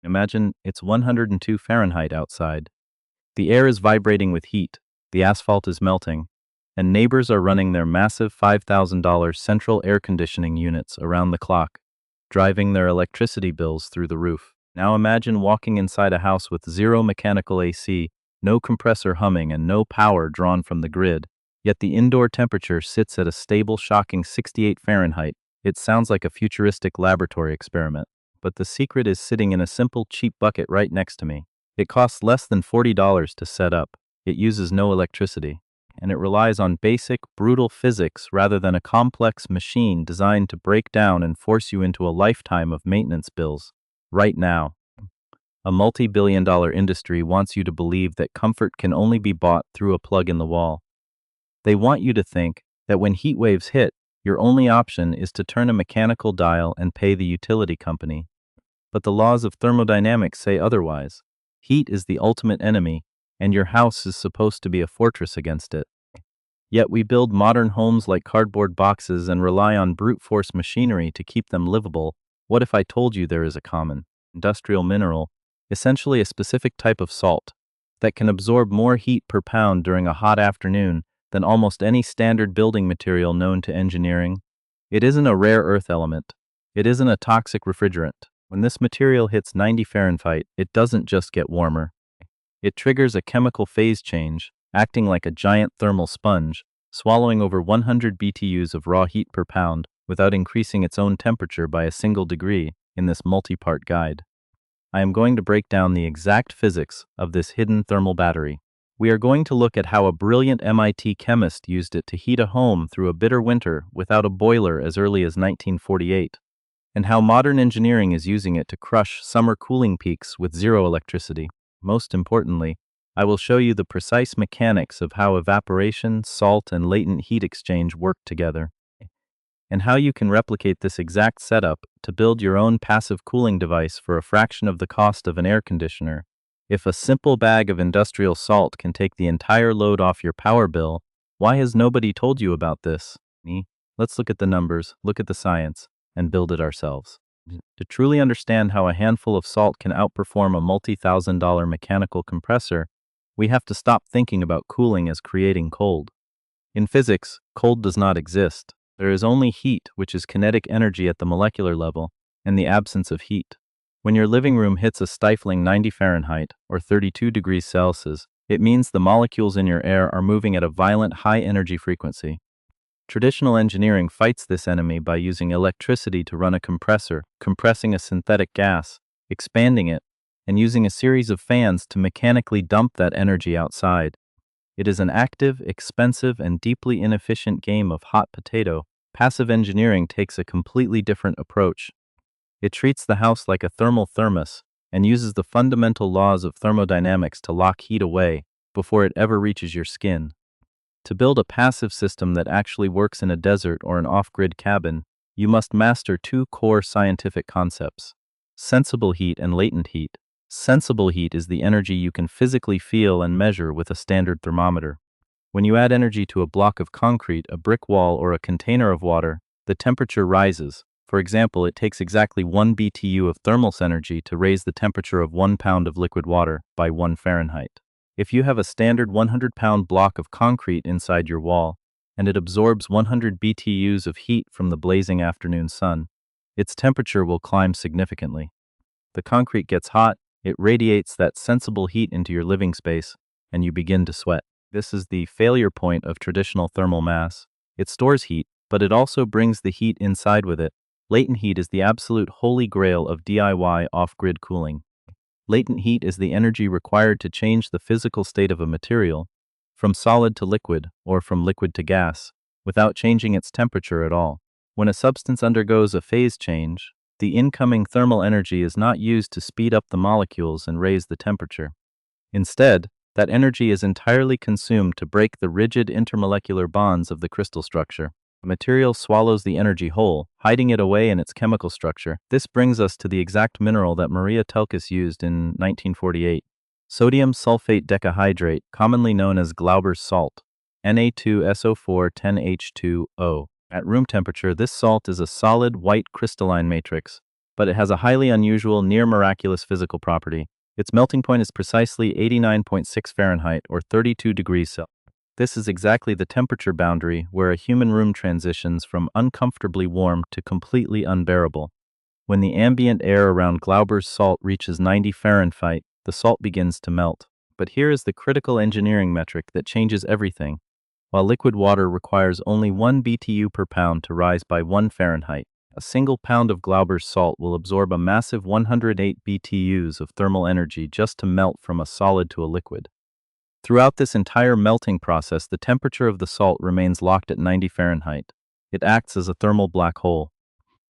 Imagine it's 102 Fahrenheit outside. The air is vibrating with heat, the asphalt is melting, and neighbors are running their massive $5,000 central air conditioning units around the clock, driving their electricity bills through the roof. Now imagine walking inside a house with zero mechanical AC, no compressor humming, and no power drawn from the grid, yet the indoor temperature sits at a stable, shocking 68 Fahrenheit. It sounds like a futuristic laboratory experiment, but the secret is sitting in a simple, cheap bucket right next to me. It costs less than $40 to set up, it uses no electricity, and it relies on basic, brutal physics rather than a complex machine designed to break down and force you into a lifetime of maintenance bills. Right now, a multi-billion-dollar industry wants you to believe that comfort can only be bought through a plug in the wall. They want you to think that when heat waves hit, your only option is to turn a mechanical dial and pay the utility company. But the laws of thermodynamics say otherwise. Heat is the ultimate enemy, and your house is supposed to be a fortress against it. Yet we build modern homes like cardboard boxes and rely on brute force machinery to keep them livable. What if I told you there is a common, industrial mineral, essentially a specific type of salt, that can absorb more heat per pound during a hot afternoon than almost any standard building material known to engineering? It isn't a rare earth element. It isn't a toxic refrigerant. When this material hits 90 Fahrenheit, it doesn't just get warmer. It triggers a chemical phase change, acting like a giant thermal sponge, swallowing over 100 BTUs of raw heat per pound without increasing its own temperature by a single degree in this multi-part guide. I am going to break down the exact physics of this hidden thermal battery. We are going to look at how a brilliant MIT chemist used it to heat a home through a bitter winter without a boiler as early as 1948, and how modern engineering is using it to crush summer cooling peaks with zero electricity. Most importantly, I will show you the precise mechanics of how evaporation, salt, and latent heat exchange work together, and how you can replicate this exact setup to build your own passive cooling device for a fraction of the cost of an air conditioner. If a simple bag of industrial salt can take the entire load off your power bill, why has nobody told you about this? Let's look at the numbers, look at the science, and build it ourselves. To truly understand how a handful of salt can outperform a multi-thousand-dollar mechanical compressor, we have to stop thinking about cooling as creating cold. In physics, cold does not exist. There is only heat, which is kinetic energy at the molecular level, and the absence of heat. When your living room hits a stifling 90 Fahrenheit, or 32 degrees Celsius, it means the molecules in your air are moving at a violent high-energy frequency. Traditional engineering fights this enemy by using electricity to run a compressor, compressing a synthetic gas, expanding it, and using a series of fans to mechanically dump that energy outside. It is an active, expensive, and deeply inefficient game of hot potato. Passive engineering takes a completely different approach. It treats the house like a thermal thermos and uses the fundamental laws of thermodynamics to lock heat away before it ever reaches your skin. To build a passive system that actually works in a desert or an off-grid cabin, you must master two core scientific concepts: sensible heat and latent heat. Sensible heat is the energy you can physically feel and measure with a standard thermometer. When you add energy to a block of concrete, a brick wall, or a container of water, the temperature rises. For example, it takes exactly 1 BTU of thermal energy to raise the temperature of 1 pound of liquid water by 1 Fahrenheit. If you have a standard 100-pound block of concrete inside your wall, and it absorbs 100 BTUs of heat from the blazing afternoon sun, its temperature will climb significantly. The concrete gets hot, it radiates that sensible heat into your living space, and you begin to sweat. This is the failure point of traditional thermal mass. It stores heat, but it also brings the heat inside with it. Latent heat is the absolute holy grail of DIY off-grid cooling. Latent heat is the energy required to change the physical state of a material from solid to liquid or from liquid to gas without changing its temperature at all. When a substance undergoes a phase change, the incoming thermal energy is not used to speed up the molecules and raise the temperature. Instead, that energy is entirely consumed to break the rigid intermolecular bonds of the crystal structure. The material swallows the energy whole, hiding it away in its chemical structure. This brings us to the exact mineral that Maria Telkes used in 1948. Sodium sulfate decahydrate, commonly known as Glauber's salt, Na2SO4 10H2O. At room temperature, this salt is a solid white crystalline matrix, but it has a highly unusual, near miraculous physical property. Its melting point is precisely 89.6 Fahrenheit or 32 degrees Celsius. This is exactly the temperature boundary where a human room transitions from uncomfortably warm to completely unbearable. When the ambient air around Glauber's salt reaches 90 Fahrenheit, the salt begins to melt. But here is the critical engineering metric that changes everything. While liquid water requires only 1 BTU per pound to rise by 1 Fahrenheit, a single pound of Glauber's salt will absorb a massive 108 BTUs of thermal energy just to melt from a solid to a liquid. Throughout this entire melting process, the temperature of the salt remains locked at 90 Fahrenheit. It acts as a thermal black hole.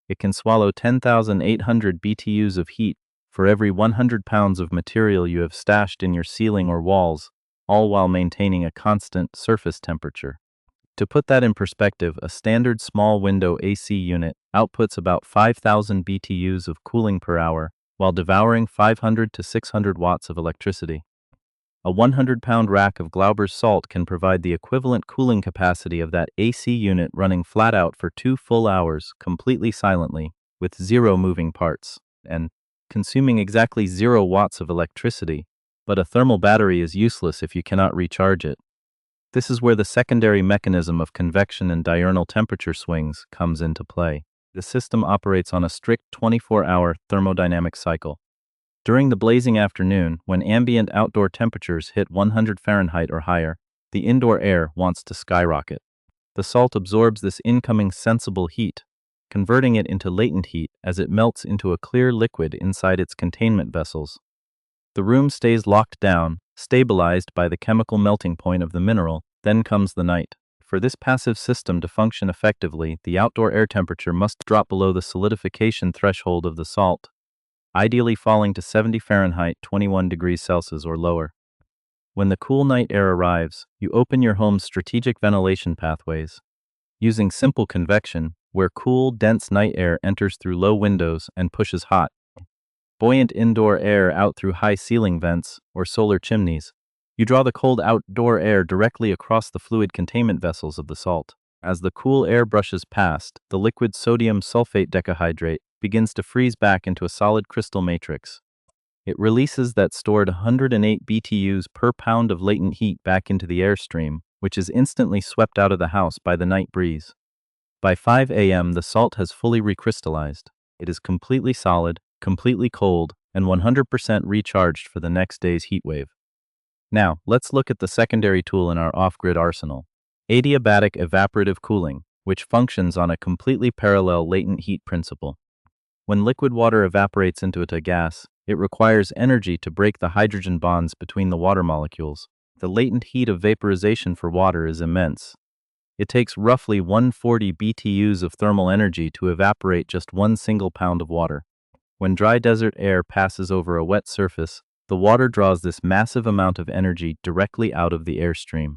It can swallow 10,800 BTUs of heat for every 100 pounds of material you have stashed in your ceiling or walls, all while maintaining a constant surface temperature. To put that in perspective, a standard small window AC unit outputs about 5,000 BTUs of cooling per hour, while devouring 500 to 600 watts of electricity. A 100-pound rack of Glauber's salt can provide the equivalent cooling capacity of that AC unit running flat out for 2 full hours, completely silently, with 0 moving parts, and consuming exactly 0 watts of electricity. But a thermal battery is useless if you cannot recharge it. This is where the secondary mechanism of convection and diurnal temperature swings comes into play. The system operates on a strict 24-hour thermodynamic cycle. During the blazing afternoon, when ambient outdoor temperatures hit 100 Fahrenheit or higher, the indoor air wants to skyrocket. The salt absorbs this incoming sensible heat, converting it into latent heat as it melts into a clear liquid inside its containment vessels. The room stays locked down, stabilized by the chemical melting point of the mineral. Then comes the night. For this passive system to function effectively, the outdoor air temperature must drop below the solidification threshold of the salt, ideally falling to 70 Fahrenheit, 21 degrees Celsius or lower. When the cool night air arrives, you open your home's strategic ventilation pathways. Using simple convection, where cool, dense night air enters through low windows and pushes hot, buoyant indoor air out through high ceiling vents or solar chimneys, you draw the cold outdoor air directly across the fluid containment vessels of the salt. As the cool air brushes past, the liquid sodium sulfate decahydrate begins to freeze back into a solid crystal matrix. It releases that stored 108 BTUs per pound of latent heat back into the airstream, which is instantly swept out of the house by the night breeze. By 5 a.m., the salt has fully recrystallized. It is completely solid, completely cold, and 100% recharged for the next day's heat wave. Now, let's look at the secondary tool in our off-grid arsenal: adiabatic evaporative cooling, which functions on a completely parallel latent heat principle. When liquid water evaporates into a gas, it requires energy to break the hydrogen bonds between the water molecules. The latent heat of vaporization for water is immense. It takes roughly 140 BTUs of thermal energy to evaporate just 1 single pound of water. When dry desert air passes over a wet surface, the water draws this massive amount of energy directly out of the airstream.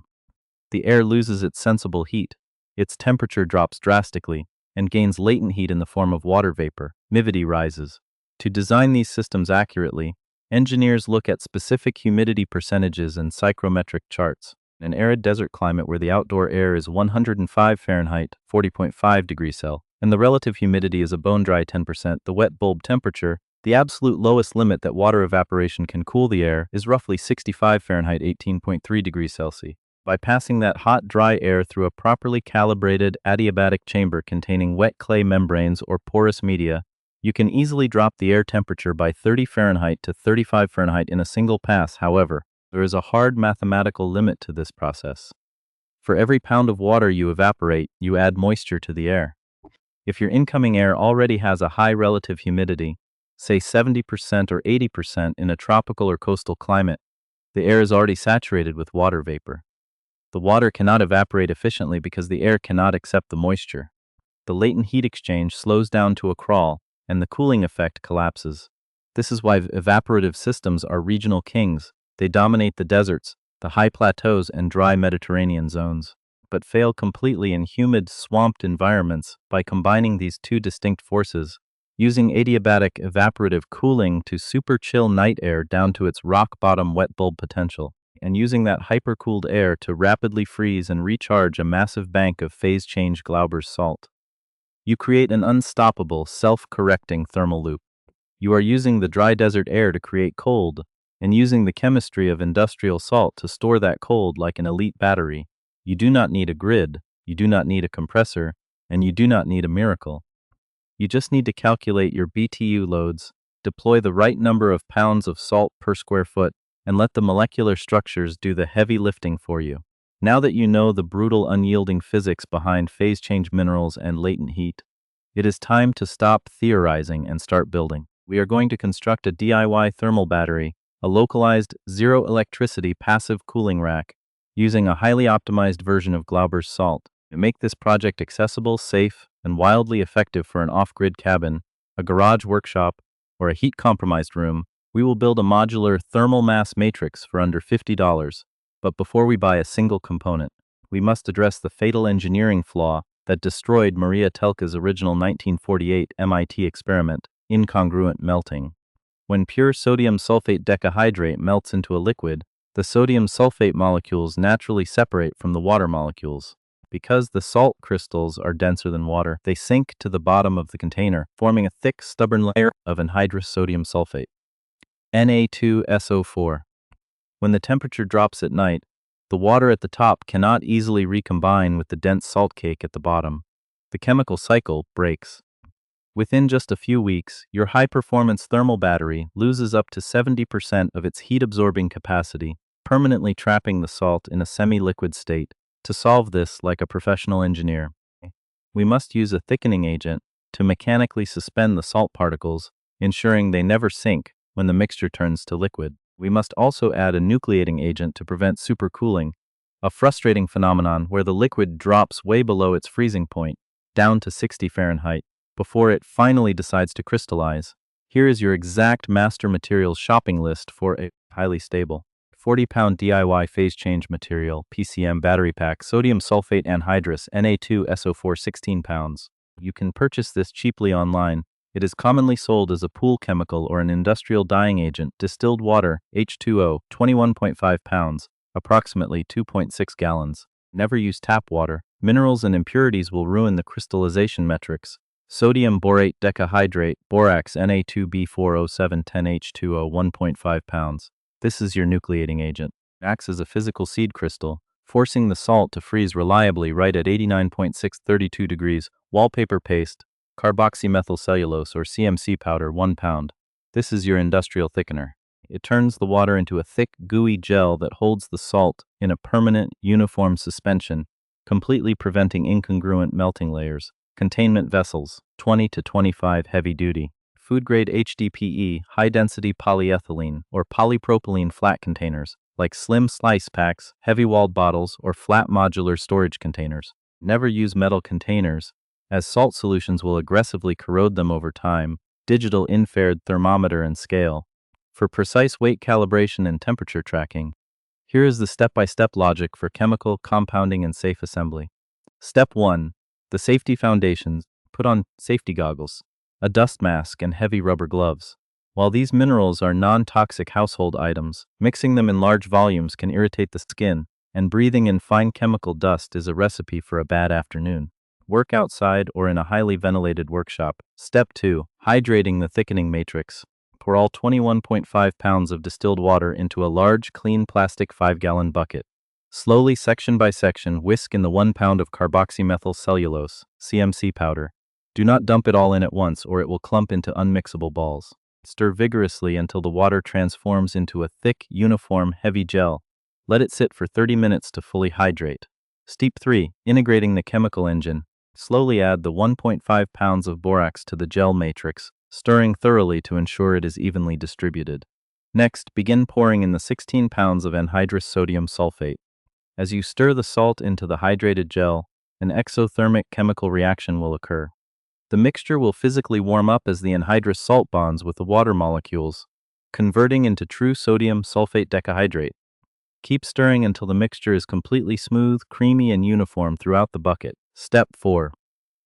The air loses its sensible heat, its temperature drops drastically, and gains latent heat in the form of water vapor. Humidity rises. To design these systems accurately, engineers look at specific humidity percentages and psychrometric charts. In an arid desert climate where the outdoor air is 105 Fahrenheit, 40.5 degrees Celsius, and the relative humidity is a bone-dry 10%, the wet bulb temperature, the absolute lowest limit that water evaporation can cool the air, is roughly 65 Fahrenheit, 18.3 degrees Celsius. By passing that hot, dry air through a properly calibrated adiabatic chamber containing wet clay membranes or porous media, you can easily drop the air temperature by 30 Fahrenheit to 35 Fahrenheit in a single pass. However, there is a hard mathematical limit to this process. For every pound of water you evaporate, you add moisture to the air. If your incoming air already has a high relative humidity, say 70% or 80% in a tropical or coastal climate, the air is already saturated with water vapor. The water cannot evaporate efficiently because the air cannot accept the moisture. The latent heat exchange slows down to a crawl, and the cooling effect collapses. This is why evaporative systems are regional kings. They dominate the deserts, the high plateaus, and dry Mediterranean zones, but fail completely in humid, swamped environments. By combining these two distinct forces, using adiabatic evaporative cooling to super chill night air down to its rock-bottom wet bulb potential, and using that hypercooled air to rapidly freeze and recharge a massive bank of phase-change Glauber's salt, You create an unstoppable, self-correcting thermal loop. You are using the dry desert air to create cold, and using the chemistry of industrial salt to store that cold like an elite battery. You do not need a grid, you do not need a compressor, and you do not need a miracle. You just need to calculate your BTU loads, deploy the right number of pounds of salt per square foot, and let the molecular structures do the heavy lifting for you. Now that you know the brutal, unyielding physics behind phase change minerals and latent heat, it is time to stop theorizing and start building. We are going to construct a DIY thermal battery, a localized, zero-electricity passive cooling rack, using a highly optimized version of Glauber's salt. To make this project accessible, safe, and wildly effective for an off-grid cabin, a garage workshop, or a heat-compromised room, we will build a modular thermal mass matrix for under $50. But before we buy a single component, we must address the fatal engineering flaw that destroyed Maria Telka's original 1948 MIT experiment, incongruent melting. When pure sodium sulfate decahydrate melts into a liquid, the sodium sulfate molecules naturally separate from the water molecules. Because the salt crystals are denser than water, they sink to the bottom of the container, forming a thick, stubborn layer of anhydrous sodium sulfate, Na2SO4. When the temperature drops at night, the water at the top cannot easily recombine with the dense salt cake at the bottom. The chemical cycle breaks. Within just a few weeks, your high-performance thermal battery loses up to 70% of its heat-absorbing capacity, permanently trapping the salt in a semi-liquid state. To solve this like a professional engineer, we must use a thickening agent to mechanically suspend the salt particles, ensuring they never sink when the mixture turns to liquid. We must also add a nucleating agent to prevent supercooling, a frustrating phenomenon where the liquid drops way below its freezing point, down to 60 Fahrenheit, before it finally decides to crystallize. Here is your exact master materials shopping list for a highly stable 40-pound DIY phase change material, PCM battery pack, sodium sulfate anhydrous, Na2SO4 16 pounds. You can purchase this cheaply online. It is commonly sold as a pool chemical or an industrial dyeing agent, distilled water, H2O, 21.5 pounds, approximately 2.6 gallons. Never use tap water. Minerals and impurities will ruin the crystallization metrics. Sodium borate decahydrate, borax Na2B4O7 10H2O 1.5 pounds. This is your nucleating agent. It acts as a physical seed crystal, forcing the salt to freeze reliably right at 89.632 degrees. Wallpaper paste, carboxymethylcellulose or CMC powder 1 pound. This is your industrial thickener. It turns the water into a thick, gooey gel that holds the salt in a permanent, uniform suspension, completely preventing incongruent melting layers. Containment vessels, 20 to 25 heavy-duty. Food-grade HDPE, high-density polyethylene, or polypropylene flat containers, like slim slice packs, heavy-walled bottles, or flat modular storage containers. Never use metal containers, as salt solutions will aggressively corrode them over time. Digital infrared thermometer and scale. For precise weight calibration and temperature tracking, here is the step-by-step logic for chemical compounding and safe assembly. Step 1. The safety foundations. Put on safety goggles, a dust mask, and heavy rubber gloves. While these minerals are non-toxic household items, mixing them in large volumes can irritate the skin, and breathing in fine chemical dust is a recipe for a bad afternoon. Work outside or in a highly ventilated workshop. Step 2. Hydrating the thickening matrix. Pour all 21.5 pounds of distilled water into a large, clean plastic 5-gallon bucket. Slowly, section by section, whisk in the 1 pound of carboxymethylcellulose, CMC powder. Do not dump it all in at once or it will clump into unmixable balls. Stir vigorously until the water transforms into a thick, uniform, heavy gel. Let it sit for 30 minutes to fully hydrate. Step 3. Integrating the chemical engine. Slowly add the 1.5 pounds of borax to the gel matrix, stirring thoroughly to ensure it is evenly distributed. Next, begin pouring in the 16 pounds of anhydrous sodium sulfate. As you stir the salt into the hydrated gel, an exothermic chemical reaction will occur. The mixture will physically warm up as the anhydrous salt bonds with the water molecules, converting into true sodium sulfate decahydrate. Keep stirring until the mixture is completely smooth, creamy, and uniform throughout the bucket. Step 4.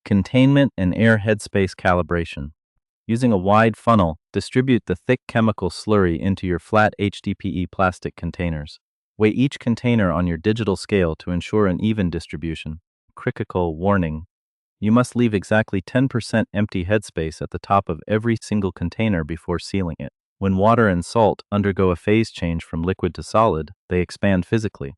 Containment and air headspace calibration. Using a wide funnel, distribute the thick chemical slurry into your flat HDPE plastic containers. Weigh each container on your digital scale to ensure an even distribution. Critical warning. You must leave exactly 10% empty headspace at the top of every single container before sealing it. When water and salt undergo a phase change from liquid to solid, they expand physically.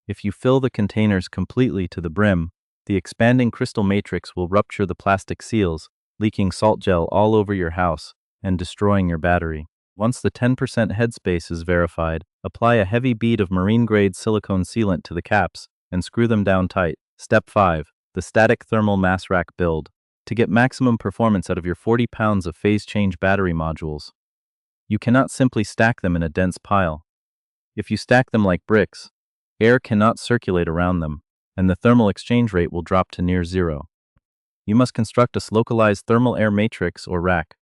If you fill the containers completely to the brim, the expanding crystal matrix will rupture the plastic seals, leaking salt gel all over your house and destroying your battery. Once the 10% headspace is verified, apply a heavy bead of marine-grade silicone sealant to the caps and screw them down tight. Step 5. The static thermal mass rack build. To get maximum performance out of your 40 pounds of phase change battery modules, you cannot simply stack them in a dense pile. If you stack them like bricks, air cannot circulate around them, and the thermal exchange rate will drop to near zero. You must construct a localized thermal air matrix or rack.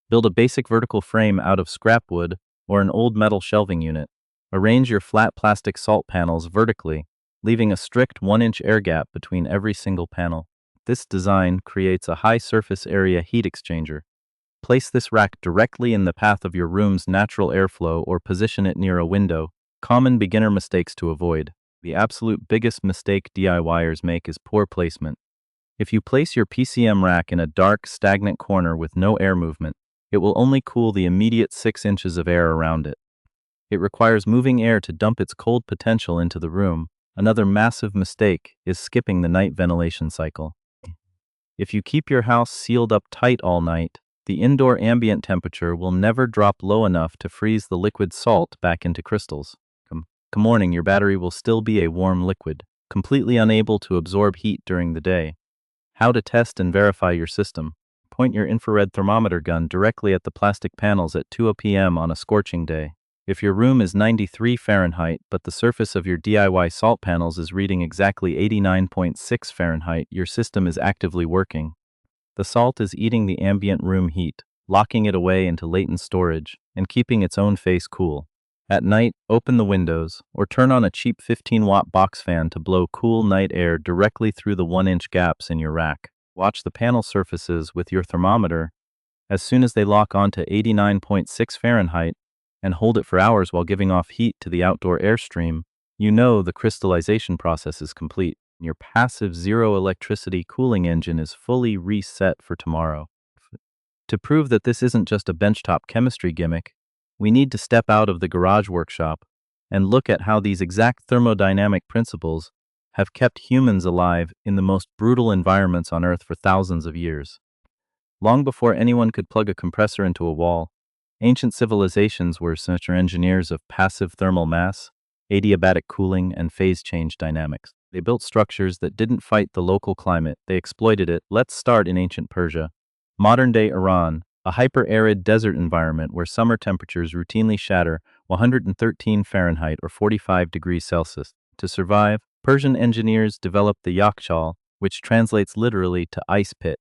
Build a basic vertical frame out of scrap wood or an old metal shelving unit. Arrange your flat plastic salt panels vertically, leaving a strict 1-inch air gap between every single panel. This design creates a high surface area heat exchanger. Place this rack directly in the path of your room's natural airflow or position it near a window. Common beginner mistakes to avoid. The absolute biggest mistake DIYers make is poor placement. If you place your PCM rack in a dark, stagnant corner with no air movement, it will only cool the immediate 6 inches of air around it. It requires moving air to dump its cold potential into the room. Another massive mistake is skipping the night ventilation cycle. If you keep your house sealed up tight all night, the indoor ambient temperature will never drop low enough to freeze the liquid salt back into crystals. Come morning, your battery will still be a warm liquid, completely unable to absorb heat during the day. How to test and verify your system. Point your infrared thermometer gun directly at the plastic panels at 2 p.m. on a scorching day. If your room is 93 Fahrenheit but the surface of your DIY salt panels is reading exactly 89.6 Fahrenheit, your system is actively working. The salt is eating the ambient room heat, locking it away into latent storage, and keeping its own face cool. At night, open the windows, or turn on a cheap 15-watt box fan to blow cool night air directly through the 1-inch gaps in your rack. Watch the panel surfaces with your thermometer. As soon as they lock onto 89.6 Fahrenheit, and hold it for hours while giving off heat to the outdoor airstream, you know the crystallization process is complete. Your passive zero electricity cooling engine is fully reset for tomorrow. To prove that this isn't just a benchtop chemistry gimmick, we need to step out of the garage workshop and look at how these exact thermodynamic principles have kept humans alive in the most brutal environments on Earth for thousands of years. Long before anyone could plug a compressor into a wall, ancient civilizations were such engineers of passive thermal mass, adiabatic cooling, and phase change dynamics. They built structures that didn't fight the local climate, they exploited it. Let's start in ancient Persia. Modern-day Iran, a hyper-arid desert environment where summer temperatures routinely shatter 113 Fahrenheit or 45 degrees Celsius. To survive, Persian engineers developed the yakshal, which translates literally to ice pit.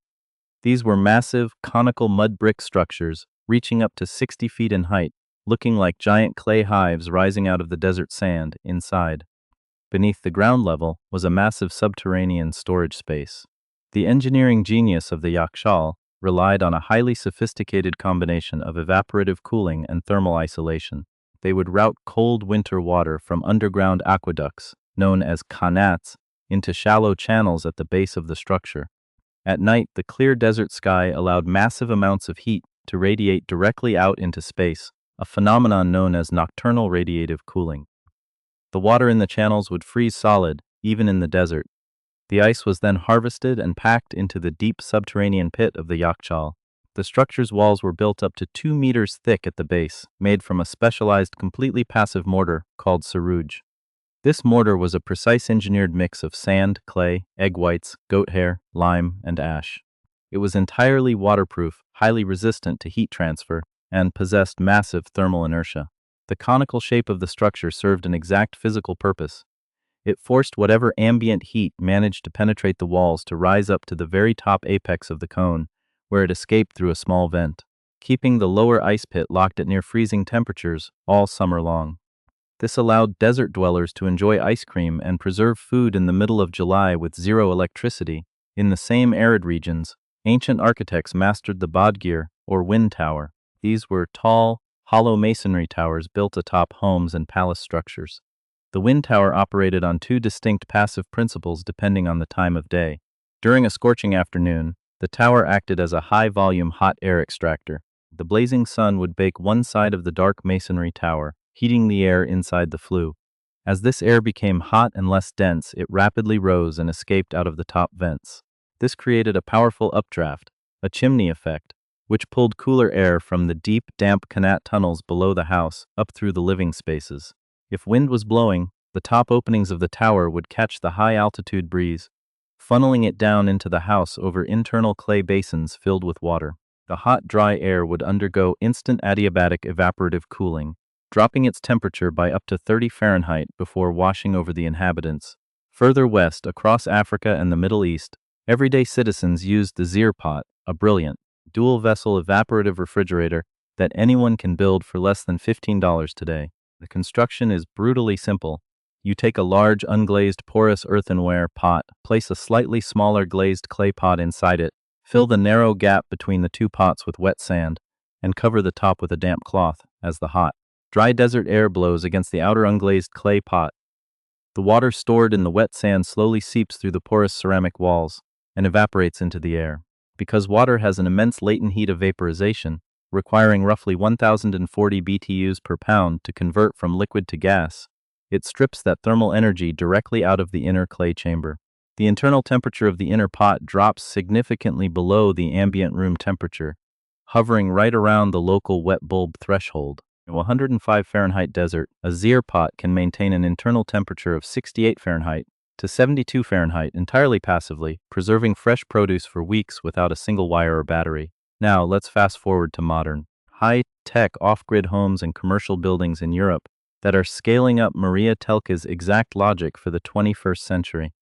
These were massive, conical mud brick structures, reaching up to 60 feet in height, looking like giant clay hives rising out of the desert sand inside. Beneath the ground level was a massive subterranean storage space. The engineering genius of the yakshal relied on a highly sophisticated combination of evaporative cooling and thermal isolation. They would route cold winter water from underground aqueducts, known as qanats, into shallow channels at the base of the structure. At night, the clear desert sky allowed massive amounts of heat to radiate directly out into space, a phenomenon known as nocturnal radiative cooling. The water in the channels would freeze solid, even in the desert. The ice was then harvested and packed into the deep subterranean pit of the yakshal. The structure's walls were built up to 2 meters thick at the base, made from a specialized completely passive mortar called saruj. This mortar was a precise engineered mix of sand, clay, egg whites, goat hair, lime, and ash. It was entirely waterproof, highly resistant to heat transfer, and possessed massive thermal inertia. The conical shape of the structure served an exact physical purpose. It forced whatever ambient heat managed to penetrate the walls to rise up to the very top apex of the cone, where it escaped through a small vent, keeping the lower ice pit locked at near freezing temperatures all summer long. This allowed desert dwellers to enjoy ice cream and preserve food in the middle of July with zero electricity. In the same arid regions, ancient architects mastered the bodgir, or wind tower. These were tall, hollow masonry towers built atop homes and palace structures. The wind tower operated on two distinct passive principles depending on the time of day. During a scorching afternoon, the tower acted as a high-volume hot air extractor. The blazing sun would bake one side of the dark masonry tower, heating the air inside the flue. As this air became hot and less dense, it rapidly rose and escaped out of the top vents. This created a powerful updraft, a chimney effect, which pulled cooler air from the deep, damp canat tunnels below the house up through the living spaces. If wind was blowing, the top openings of the tower would catch the high-altitude breeze, funneling it down into the house over internal clay basins filled with water. The hot, dry air would undergo instant adiabatic evaporative cooling, dropping its temperature by up to 30 Fahrenheit before washing over the inhabitants. Further west, across Africa and the Middle East, everyday citizens used the Zeerpot, a brilliant, dual-vessel evaporative refrigerator that anyone can build for less than $15 today. The construction is brutally simple. You take a large, unglazed, porous earthenware pot, place a slightly smaller glazed clay pot inside it, fill the narrow gap between the two pots with wet sand, and cover the top with a damp cloth. As the hot, dry desert air blows against the outer unglazed clay pot, the water stored in the wet sand slowly seeps through the porous ceramic walls and evaporates into the air. Because water has an immense latent heat of vaporization, requiring roughly 1,040 BTUs per pound to convert from liquid to gas, it strips that thermal energy directly out of the inner clay chamber. The internal temperature of the inner pot drops significantly below the ambient room temperature, hovering right around the local wet bulb threshold. In a 105 Fahrenheit desert, a Zeer pot can maintain an internal temperature of 68 Fahrenheit to 72 Fahrenheit entirely passively, preserving fresh produce for weeks without a single wire or battery. Now, let's fast forward to modern, high-tech off-grid homes and commercial buildings in Europe that are scaling up Maria Telke's exact logic for the 21st century.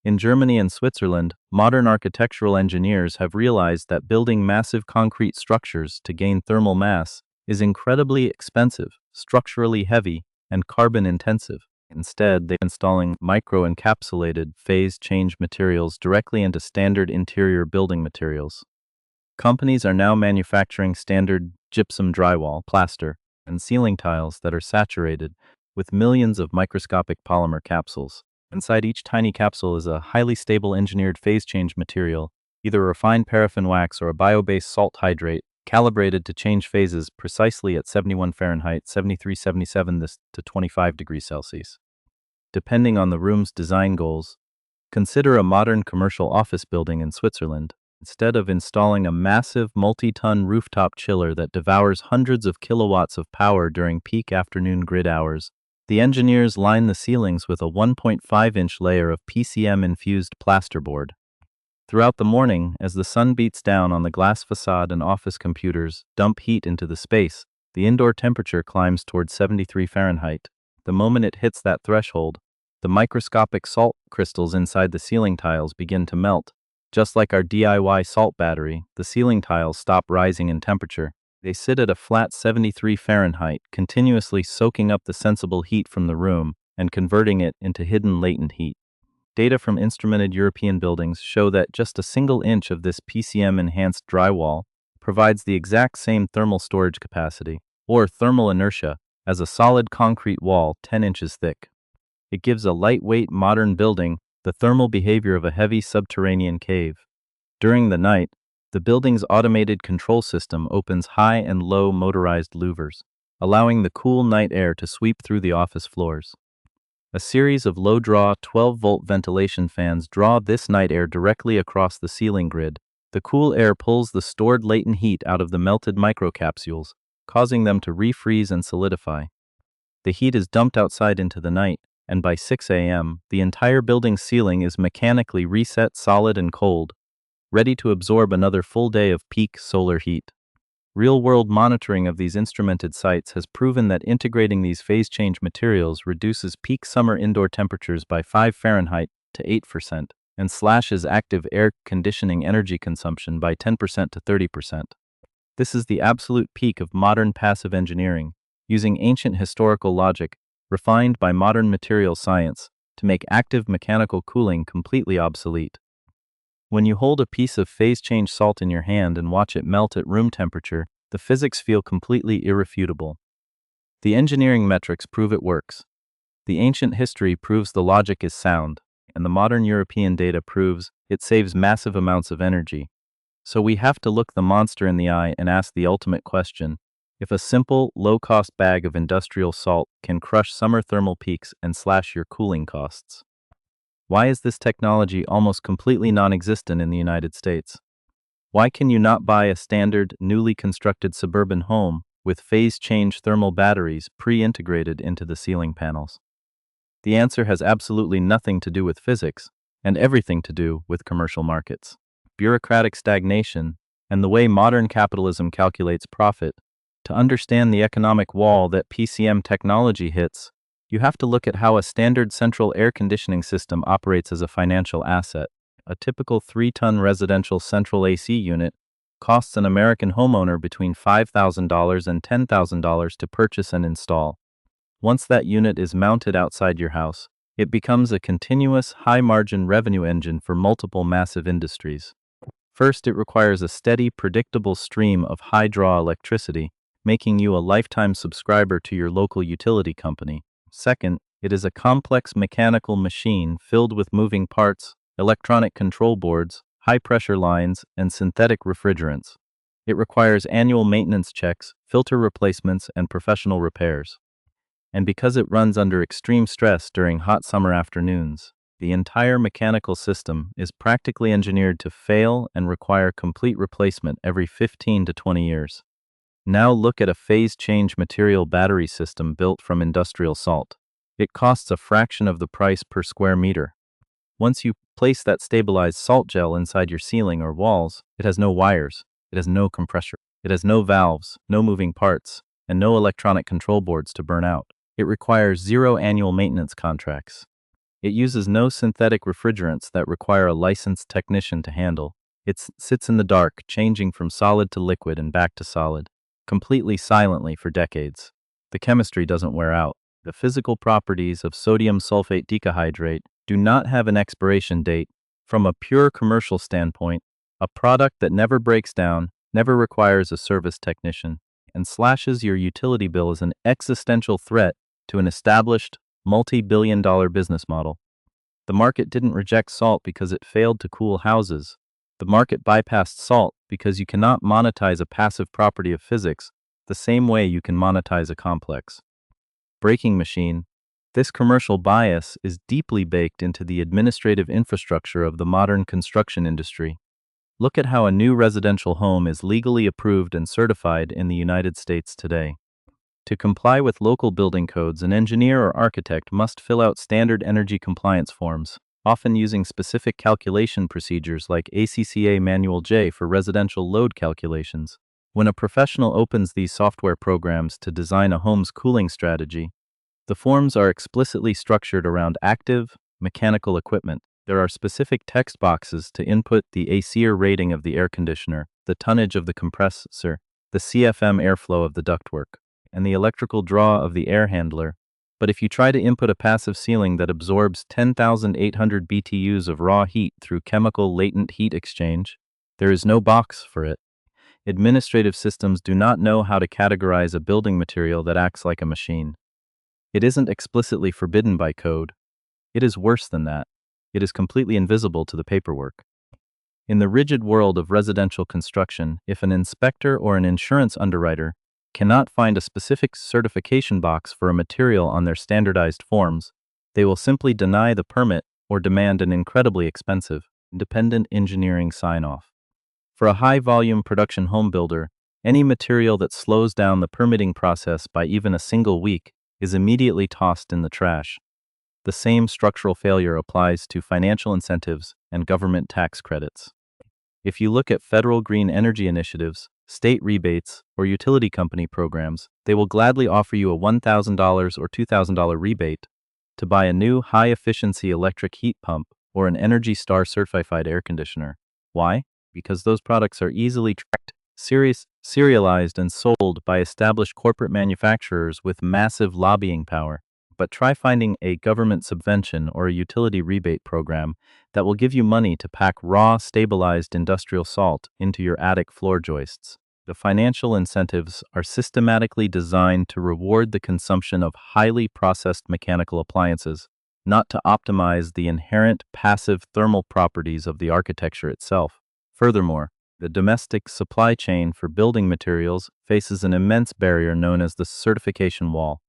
In Germany and Switzerland, modern architectural engineers have realized that building massive concrete structures to gain thermal mass is incredibly expensive, structurally heavy, and carbon-intensive. Instead, they're installing micro-encapsulated phase change materials directly into standard interior building materials. Companies are now manufacturing standard gypsum drywall, plaster, and ceiling tiles that are saturated with millions of microscopic polymer capsules. Inside each tiny capsule is a highly stable engineered phase change material, either a refined paraffin wax or a bio-based salt hydrate, calibrated to change phases precisely at 71 Fahrenheit, 73-77 to 25 degrees Celsius. Depending on the room's design goals, consider a modern commercial office building in Switzerland. Instead of installing a massive multi-ton rooftop chiller that devours hundreds of kilowatts of power during peak afternoon grid hours, the engineers line the ceilings with a 1.5-inch layer of PCM-infused plasterboard. Throughout the morning, as the sun beats down on the glass facade and office computers dump heat into the space, the indoor temperature climbs towards 73 Fahrenheit. The moment it hits that threshold, the microscopic salt crystals inside the ceiling tiles begin to melt. Just like our DIY salt battery, the ceiling tiles stop rising in temperature. They sit at a flat 73 Fahrenheit, continuously soaking up the sensible heat from the room and converting it into hidden latent heat. Data from instrumented European buildings show that just a single inch of this PCM-enhanced drywall provides the exact same thermal storage capacity, or thermal inertia, as a solid concrete wall 10 inches thick. It gives a lightweight modern building the thermal behavior of a heavy subterranean cave. During the night, the building's automated control system opens high and low motorized louvers, allowing the cool night air to sweep through the office floors. A series of low-draw 12-volt ventilation fans draw this night air directly across the ceiling grid. The cool air pulls the stored latent heat out of the melted microcapsules, causing them to refreeze and solidify. The heat is dumped outside into the night, and by 6 a.m., the entire building's ceiling is mechanically reset solid and cold, ready to absorb another full day of peak solar heat. Real-world monitoring of these instrumented sites has proven that integrating these phase change materials reduces peak summer indoor temperatures by 5 Fahrenheit to 8% and slashes active air conditioning energy consumption by 10% to 30%. This is the absolute peak of modern passive engineering, using ancient historical logic refined by modern material science to make active mechanical cooling completely obsolete. When you hold a piece of phase change salt in your hand and watch it melt at room temperature, the physics feel completely irrefutable. The engineering metrics prove it works. The ancient history proves the logic is sound. and the modern European data proves it saves massive amounts of energy. So we have to look the monster in the eye and ask the ultimate question. If a simple, low-cost bag of industrial salt can crush summer thermal peaks and slash your cooling costs, why is this technology almost completely non-existent in the United States? Why can you not buy a standard, newly constructed suburban home with phase-change thermal batteries pre-integrated into the ceiling panels? The answer has absolutely nothing to do with physics and everything to do with commercial markets, bureaucratic stagnation, and the way modern capitalism calculates profit. To understand the economic wall that PCM technology hits, you have to look at how a standard central air conditioning system operates as a financial asset. A typical 3-ton residential central AC unit costs an American homeowner between $5,000 and $10,000 to purchase and install. Once that unit is mounted outside your house, it becomes a continuous, high-margin revenue engine for multiple massive industries. First, it requires a steady, predictable stream of high-draw electricity, making you a lifetime subscriber to your local utility company. Second, it is a complex mechanical machine filled with moving parts, electronic control boards, high-pressure lines, and synthetic refrigerants. It requires annual maintenance checks, filter replacements, and professional repairs. And because it runs under extreme stress during hot summer afternoons, the entire mechanical system is practically engineered to fail and require complete replacement every 15 to 20 years. Now look at a phase-change material battery system built from industrial salt. It costs a fraction of the price per square meter. Once you place that stabilized salt gel inside your ceiling or walls, it has no wires, it has no compressor, it has no valves, no moving parts, and no electronic control boards to burn out. It requires 0 annual maintenance contracts. It uses no synthetic refrigerants that require a licensed technician to handle. It sits in the dark, changing from solid to liquid and back to solid, completely silently for decades. The chemistry doesn't wear out. The physical properties of sodium sulfate decahydrate do not have an expiration date. From a pure commercial standpoint, a product that never breaks down, never requires a service technician, and slashes your utility bill is an existential threat to an established, multi-billion-dollar business model. The market didn't reject salt because it failed to cool houses. The market bypassed salt because you cannot monetize a passive property of physics the same way you can monetize a complex braking machine. This commercial bias is deeply baked into the administrative infrastructure of the modern construction industry. Look at how a new residential home is legally approved and certified in the United States today. To comply with local building codes, an engineer or architect must fill out standard energy compliance forms, often using specific calculation procedures like ACCA Manual J for residential load calculations. When a professional opens these software programs to design a home's cooling strategy, the forms are explicitly structured around active, mechanical equipment. There are specific text boxes to input the ACER rating of the air conditioner, the tonnage of the compressor, the CFM airflow of the ductwork, and the electrical draw of the air handler. But if you try to input a passive ceiling that absorbs 10,800 BTUs of raw heat through chemical latent heat exchange, there is no box for it. Administrative systems do not know how to categorize a building material that acts like a machine. It isn't explicitly forbidden by code. It is worse than that. It is completely invisible to the paperwork. In the rigid world of residential construction, if an inspector or an insurance underwriter cannot find a specific certification box for a material on their standardized forms, they will simply deny the permit or demand an incredibly expensive, independent engineering sign-off. For a high-volume production home builder, any material that slows down the permitting process by even a single week is immediately tossed in the trash. The same structural failure applies to financial incentives and government tax credits. If you look at federal green energy initiatives, state rebates, or utility company programs, they will gladly offer you a $1,000 or $2,000 rebate to buy a new high-efficiency electric heat pump or an Energy Star certified air conditioner. Why? Because those products are easily tracked, serialized, and sold by established corporate manufacturers with massive lobbying power. But try finding a government subvention or a utility rebate program that will give you money to pack raw, stabilized industrial salt into your attic floor joists. The financial incentives are systematically designed to reward the consumption of highly processed mechanical appliances, not to optimize the inherent passive thermal properties of the architecture itself. Furthermore, the domestic supply chain for building materials faces an immense barrier known as the certification wall.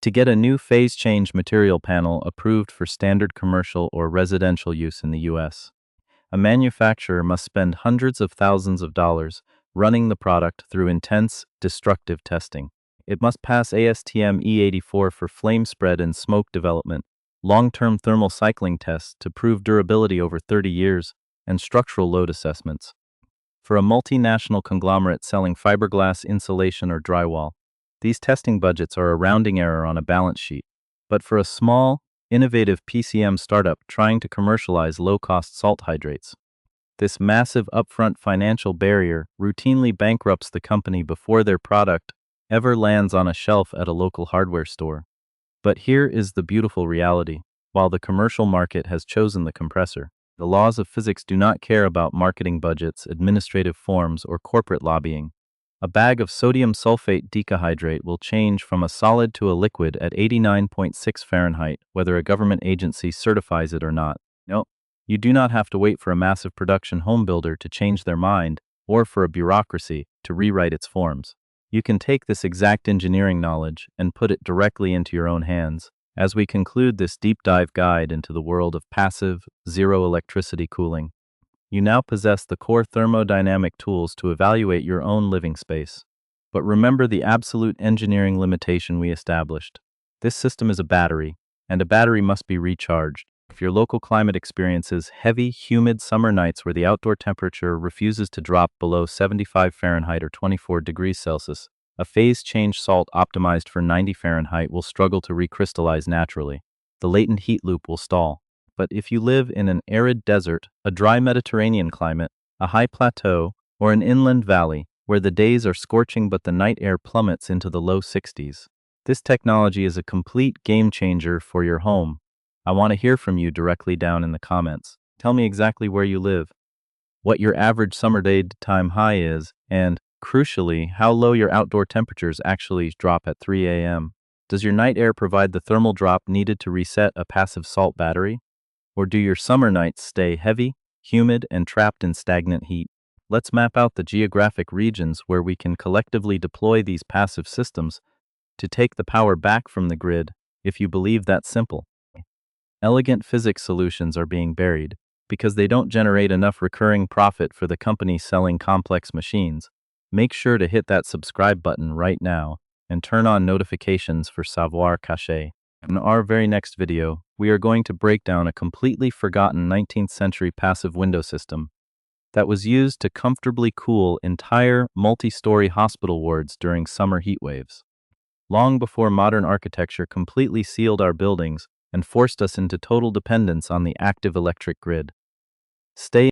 To get a new phase change material panel approved for standard commercial or residential use in the US, a manufacturer must spend hundreds of thousands of dollars running the product through intense, destructive testing. It must pass ASTM E84 for flame spread and smoke development, long-term thermal cycling tests to prove durability over 30 years, and structural load assessments. For a multinational conglomerate selling fiberglass insulation or drywall, these testing budgets are a rounding error on a balance sheet. But for a small, innovative PCM startup trying to commercialize low-cost salt hydrates, this massive upfront financial barrier routinely bankrupts the company before their product ever lands on a shelf at a local hardware store. But here is the beautiful reality. While the commercial market has chosen the compressor, the laws of physics do not care about marketing budgets, administrative forms, or corporate lobbying. A bag of sodium sulfate decahydrate will change from a solid to a liquid at 89.6 Fahrenheit, whether a government agency certifies it or not. No, you do not have to wait for a massive production home builder to change their mind or for a bureaucracy to rewrite its forms. You can take this exact engineering knowledge and put it directly into your own hands. As we conclude this deep dive guide into the world of passive, zero electricity cooling, you now possess the core thermodynamic tools to evaluate your own living space. But remember the absolute engineering limitation we established. This system is a battery, and a battery must be recharged. If your local climate experiences heavy, humid summer nights where the outdoor temperature refuses to drop below 75 Fahrenheit or 24 degrees Celsius, a phase change salt optimized for 90 Fahrenheit will struggle to recrystallize naturally. The latent heat loop will stall. But if you live in an arid desert, a dry Mediterranean climate, a high plateau, or an inland valley where the days are scorching but the night air plummets into the low 60s, this technology is a complete game changer for your home. I want to hear from you directly down in the comments. Tell me exactly where you live, what your average summer daytime high is, and, crucially, how low your outdoor temperatures actually drop at 3 a.m. Does your night air provide the thermal drop needed to reset a passive salt battery? Or do your summer nights stay heavy, humid, and trapped in stagnant heat? Let's map out the geographic regions where we can collectively deploy these passive systems to take the power back from the grid, if you believe that's simple. Elegant physics solutions are being buried because they don't generate enough recurring profit for the company selling complex machines. Make sure to hit that subscribe button right now and turn on notifications for Savoir Caché. In our very next video, we are going to break down a completely forgotten 19th century passive window system that was used to comfortably cool entire multi-story hospital wards during summer heat waves. Long before modern architecture completely sealed our buildings and forced us into total dependence on the active electric grid. Stay